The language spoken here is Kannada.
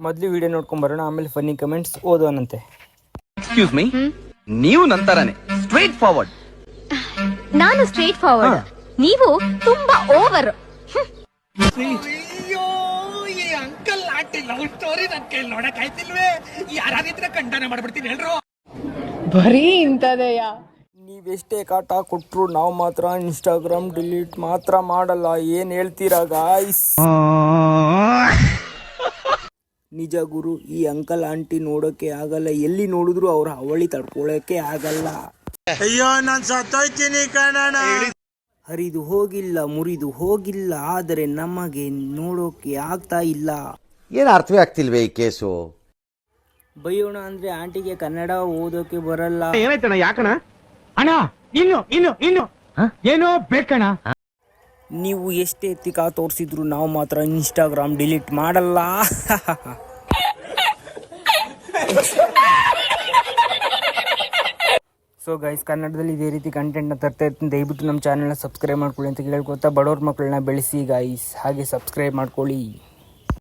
ಮೊದಲು ವಿಡಿಯೋ ನೋಡ್ಕೊಂಡ್ ಬರೋಣ, ಆಮೇಲೆ ಫನ್ನಿ ಕಮೆಂಟ್ಸ್ ಓದೋಣಂತೆ. ಎಕ್ಸ್ಕ್ಯೂಸ್ ಮೀ, ನೀವು ನಂತರನೇ ಸ್ಟ್ರೈಟ್ ಫಾರ್ವರ್ಡ್. ನಾನು ಸ್ಟ್ರೈಟ್ ಫಾರ್ವರ್ಡ್, ನೀವು ತುಂಬಾ ಓವರ್. ಅಯ್ಯೋ, ಈ ಅಂಕಲ್ ಆಂಟಿ ಲವ್ ಸ್ಟೋರಿ ನನ್ ಕೈಲಿ ನೋಡಕ್ ಆಯ್ತಿಲ್ವೇ? ಯಾರಾದಿದ್ರೆ ಖಂಡನೆ ಮಾಡ್ಬಿಡ್ತೀನಿ ಹೇಳ್ರು. ಬರೀ ಇಂಥದೆಯಾ? ನೀವೆಷ್ಟೇ ಕಾಟ ಕೊಟ್ರು ನಾವು ಮಾತ್ರ ಇನ್ಸ್ಟಾಗ್ರಾಮ್ ಡಿಲೀಟ್ ಮಾತ್ರ ಮಾಡಲ್ಲ. ಏನ್ ಹೇಳ್ತೀರಾ ಗಾಯ್ಸ್? ನಿಜ ಗುರು, ಈ ಅಂಕಲ್ ಆಂಟಿ ನೋಡೋಕೆ ಆಗಲ್ಲ. ಎಲ್ಲಿ ನೋಡಿದ್ರು ಅವ್ರ ಅವಳಿ ತಡ್ಕೊಳಕ್ಕೆ ಆಗಲ್ಲ. ಅಯ್ಯೋ, ನಾನ್ ಸತ್ತೋಯ್ತೀನಿ ಕಣಣ್ಣ. ಹರಿದು ಹೋಗಿಲ್ಲ, ಮುರಿದು ಹೋಗಿಲ್ಲ, ಆದರೆ ನಮಗೆ ನೋಡೋಕೆ ಆಗ್ತಾ ಇಲ್ಲ. ಏನು ಅರ್ಥವೇ ಆಗ್ತಿಲ್ವೇ ಈ ಕೇಸು? ಬೈಯೋಣ ಅಂದ್ರೆ ಆಂಟಿಗೆ ಕನ್ನಡ ಓದೋಕೆ ಬರಲ್ಲ. ಏನಾಯ್ತಣ್ಣ? ಯಾಕಣ ಅಣ್ಣ? ಇನ್ನು ಏನೋ ಬೇಕಣ್ಣ. ನೀವು ಎಷ್ಟೇ ತಿಕಾ ತೋರಿಸಿದ್ರು ನಾವು ಮಾತ್ರ ಇನ್ಸ್ಟಾಗ್ರಾಮ್ ಡಿಲೀಟ್ ಮಾಡಲ್ಲ. ಸೊ ಗೈಸ್, ಕನ್ನಡದಲ್ಲಿ ಇದೇ ರೀತಿ ಕಂಟೆಂಟ್ನ ತರ್ತಾ ಇರ್ತೀನಿ. ದಯವಿಟ್ಟು ನಮ್ಮ ಚಾನಲ್ನ ಸಬ್ಸ್ಕ್ರೈಬ್ ಮಾಡ್ಕೊಳ್ಳಿ ಅಂತ ಕೇಳ್ಕೊತಾ, ಬಡವ್ರ ಮಕ್ಕಳನ್ನ ಬೆಳೆಸಿ ಗೈಸ್, ಹಾಗೆ ಸಬ್ಸ್ಕ್ರೈಬ್ ಮಾಡ್ಕೊಳ್ಳಿ.